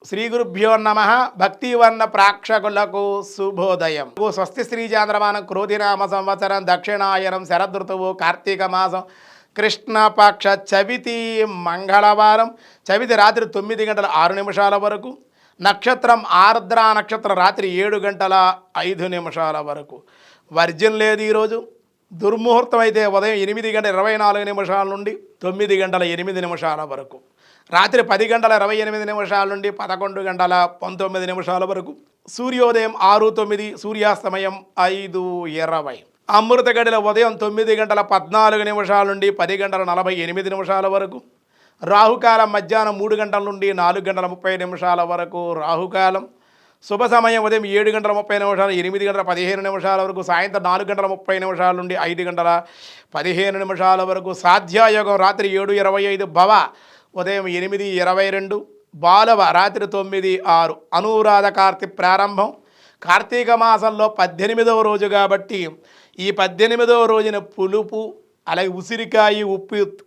శ్రీ గురుభ్యో నమ. భక్తివర్ణ ప్రేక్షకులకు శుభోదయం. స్వస్తి శ్రీ చాంద్రమానం క్రోధినామ సంవత్సరం దక్షిణాయనం శరదృతువు కార్తీక మాసం కృష్ణపక్ష చవితి మంగళవారం. చవితి రాత్రి 9:06 వరకు. నక్షత్రం ఆర్ద్ర నక్షత్రం రాత్రి 7:05 వరకు. వర్జం లేదు ఈరోజు. దుర్ముహూర్తం అయితే ఉదయం 8:24 నుండి 9:08 వరకు. రాత్రి 10:28 నుండి 11:19 వరకు. సూర్యోదయం 6:09, సూర్యాస్తమయం 5:20. అమృత గడిల ఉదయం 9:14 నుండి 10:48 వరకు. రాహుకాలం మధ్యాహ్నం 3 గంటల నుండి 4:30 వరకు రాహుకాలం. శుభ సమయం ఉదయం 7:30, 8:15 వరకు. సాయంత్రం 4:30 నుండి 5:15 వరకు. సాధ్యాయోగం రాత్రి 7:25, భవ ఉదయం 8:22, బాలవ రాత్రి 9:06. అనురాధ కార్తీ ప్రారంభం. కార్తీక మాసంలో 18వ రోజు కాబట్టి ఈ 18వ రోజున పులుపు, అలాగే ఉసిరికాయ,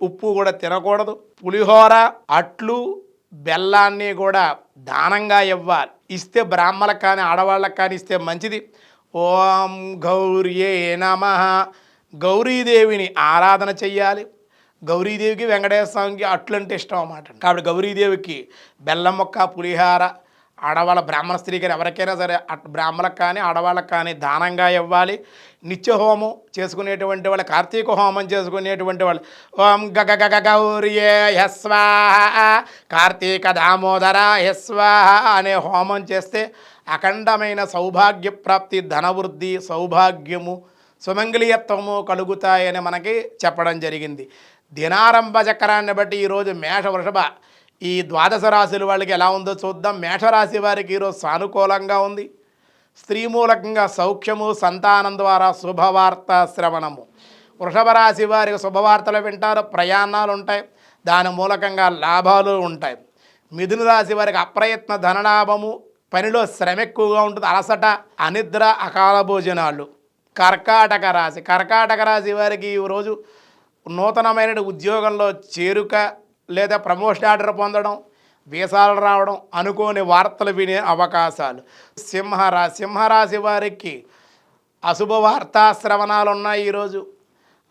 ఉప్పు కూడా తినకూడదు. పులిహోర, అట్లు, బెల్లాన్ని కూడా దానంగా ఇవ్వాలి. ఇస్తే బ్రాహ్మణులకు కానీ ఆడవాళ్ళకు కానీ ఇస్తే మంచిది. ఓం గౌర్యే నమః. గౌరీదేవిని ఆరాధన చెయ్యాలి. గౌరీదేవికి వెంకటేశ్వర స్వామికి అట్లు అంటే ఇష్టం అన్నమాట. కాబట్టి గౌరీదేవికి బెల్లం మొక్క, పులిహార ఆడవాళ్ళ బ్రాహ్మణ స్త్రీకి ఎవరికైనా సరే బ్రాహ్మణులకు కానీ ఆడవాళ్ళకు కానీ దానంగా ఇవ్వాలి. నిత్య హోమం చేసుకునేటువంటి వాళ్ళు, కార్తీక హోమం చేసుకునేటువంటి వాళ్ళు ఓం గగ గగ గౌరియే యస్వాహ, కార్తీక దామోదర యస్వాహ అనే హోమం చేస్తే అఖండమైన సౌభాగ్య ప్రాప్తి, ధనవృద్ధి, సౌభాగ్యము, సుమంగళీయత్వము కలుగుతాయని మనకి చెప్పడం జరిగింది. దినారంభ చక్రాన్ని బట్టి ఈరోజు మేష, వృషభ ఈ ద్వాదశ రాశుల వాళ్ళకి ఎలా ఉందో చూద్దాం. మేషరాశి వారికి ఈరోజు సానుకూలంగా ఉంది. స్త్రీ మూలకంగా సౌఖ్యము, సంతానం ద్వారా శుభవార్త శ్రవణము. వృషభ రాశి వారికి శుభవార్తలు వింటారు, ప్రయాణాలు ఉంటాయి, దాని మూలకంగా లాభాలు ఉంటాయి. మిథున రాశి వారికి అప్రయత్న ధనలాభము, పనిలో శ్రమ ఎక్కువగా ఉంటుంది, అలసట, అనిద్ర, అకాల భోజనాలు. కర్కాటక రాశి వారికి ఈరోజు నూతనమైన ఉద్యోగంలో చేరుక లేదా ప్రమోషన్ ఆర్డర్ పొందడం, వీసాలు రావడం, అనుకోని వార్తలు వినే అవకాశాలు. సింహరాశి వారికి అశుభ వార్తాశ్రవణాలు ఉన్నాయి ఈరోజు.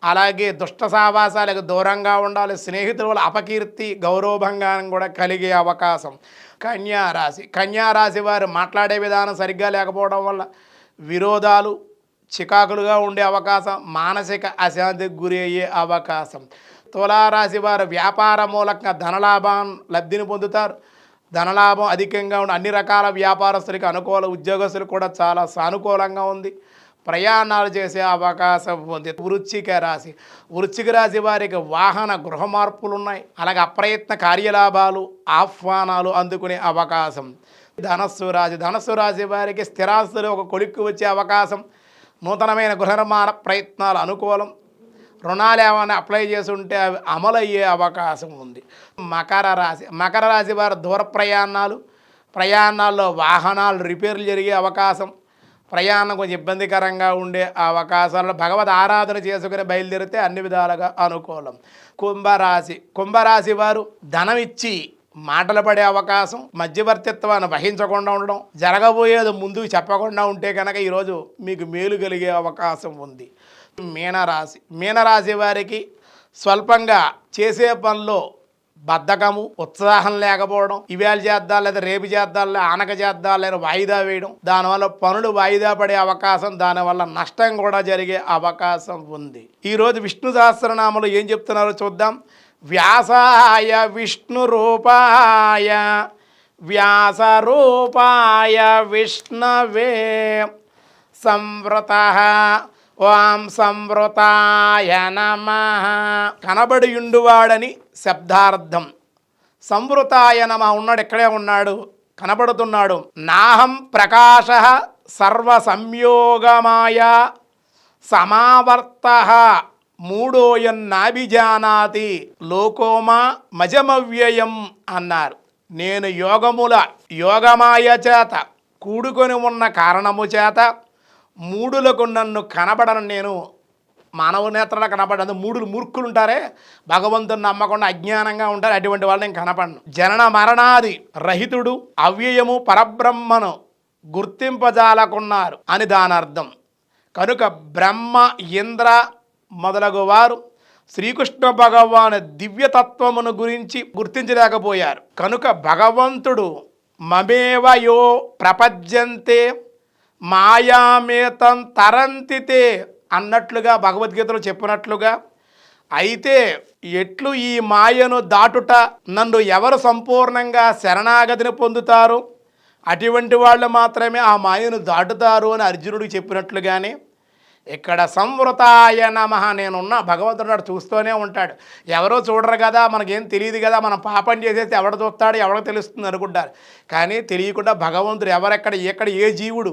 అలాగే దుష్ట సావాసాలకు దూరంగా ఉండాలి. స్నేహితుల వల్ల అపకీర్తి, గౌరవభంగానం కూడా కలిగే అవకాశం. కన్యారాశి వారు మాట్లాడే విధానం సరిగ్గా లేకపోవడం వల్ల విరోధాలు, చికాకులుగా ఉండే అవకాశం, మానసిక అశాంతికి గురి అయ్యే అవకాశం. తులారాశి వారు వ్యాపార మూలకంగా ధనలాభం లబ్ధిని పొందుతారు. ధనలాభం అధికంగా ఉండి అన్ని రకాల వ్యాపారస్తులకి అనుకూల, ఉద్యోగస్తులకు కూడా చాలా సానుకూలంగా ఉంది. ప్రయాణాలు చేసే అవకాశం ఉంది. వృశ్చిక రాశి వారికి వాహన, గృహ మార్పులు ఉన్నాయి. అలాగే అప్రయత్న కార్యలాభాలు, ఆహ్వానాలు అందుకునే అవకాశం. ధనస్సు రాశి వారికి స్థిరాస్తులు ఒక కొలిక్కు వచ్చే అవకాశం. నూతనమైన గృహ నిర్మాణ ప్రయత్నాలు అనుకూలం. రుణాలు ఏమైనా అప్లై చేసి ఉంటే అవి అమలయ్యే అవకాశం ఉంది. మకర రాశి వారు దూర ప్రయాణాల్లో వాహనాలు రిపేర్లు జరిగే అవకాశం, ప్రయాణం కొంచెం ఇబ్బందికరంగా ఉండే అవకాశాలు. భగవద్ ఆరాధన చేసుకుని బయలుదేరితే అన్ని విధాలుగా అనుకూలం. కుంభరాశి వారు ధనం ఇచ్చి మాటలు పడే అవకాశం, మధ్యవర్తిత్వాన్ని వహించకుండా ఉండడం, జరగబోయేది ముందుకు చెప్పకుండా ఉంటే కనుక ఈరోజు మీకు మేలు కలిగే అవకాశం ఉంది. మీనరాశి వారికి స్వల్పంగా చేసే పనిలో బద్ధకము, ఉత్సాహం లేకపోవడం, ఇవాళ చేద్దాం లేదా రేపు చేద్దాం, ఆనక చేద్దాం లేదా వాయిదా వేయడం, దానివల్ల పనులు వాయిదా పడే అవకాశం, దానివల్ల నష్టం కూడా జరిగే అవకాశం ఉంది. ఈరోజు విష్ణు సహస్రనామలు ఏం చెప్తున్నారో చూద్దాం. వ్యాసాయ విష్ణు రూపాయ విష్ణవే సంవృతః ఓం సంవృతాయ నమః. కనబడియుండువాడని శబ్దార్థం. సంవృతాయ నమః ఉన్నాడు, ఇక్కడే ఉన్నాడు, కనబడుతున్నాడు. నాహం ప్రకాశః సర్వ సంయోగమాయ సమావర్తః మూఢోయన్నాభిజానాతి లోకోమా మజమవ్యయం అన్నారు. నేను యోగమాయ చేత కూడుకొని ఉన్న కారణము చేత మూడులకు నన్ను కనబడను నేను మానవ నేత్రాలు కనపడదు. అందులో మూర్ఖులు ఉంటారే, భగవంతుని నమ్మకుండా అజ్ఞానంగా ఉంటారు, అటువంటి వాళ్ళు నేను కనపడను. జనన మరణాది రహితుడు అవ్యయము పరబ్రహ్మను గుర్తింపజాలకున్నారు అని దాని అర్థం. కనుక బ్రహ్మ ఇంద్ర మొదలగు వారు శ్రీకృష్ణ భగవాను దివ్యతత్వమును గురించి గుర్తించలేకపోయారు. కనుక భగవంతుడు మమేవ యో ప్రపద్యంతే మాయామేతం తరంతితే అన్నట్లుగా భగవద్గీతలో చెప్పినట్లుగా, అయితే ఎట్లు ఈ మాయను దాటుట నన్ను ఎవరు సంపూర్ణంగా శరణాగతిని పొందుతారు, అటువంటి వాళ్ళు మాత్రమే ఆ మాయను దాటుతారు అని అర్జునుడికి చెప్పినట్లుగానే ఇక్కడ సంవృతాయ నమః నేనున్నా. భగవంతుడు చూస్తూనే ఉంటాడు. ఎవరో చూడరు కదా, మనకేం తెలియదు కదా, మనం పాపం చేసేస్తే ఎవడ చూస్తాడు, ఎవరికి తెలుస్తుంది అనుకుంటారు. కానీ తెలియకుండా భగవంతుడు ఎవరెక్కడ ఎక్కడ ఏ జీవుడు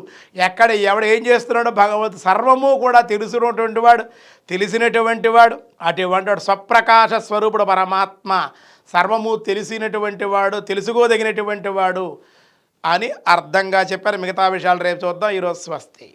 ఎక్కడ ఎవడు ఏం చేస్తున్నాడో భగవంతుడు సర్వము కూడా తెలిసినటువంటి వాడు, తెలిసినటువంటి వాడు. అటువంటి వాడు స్వప్రకాశ స్వరూపుడు పరమాత్మ, సర్వము తెలిసినటువంటి వాడు, తెలుసుకోదగినటువంటి వాడు అని అర్థంగా చెప్పారు. మిగతా విషయాలు రేపు చూద్దాం. ఈరోజు స్వస్తి.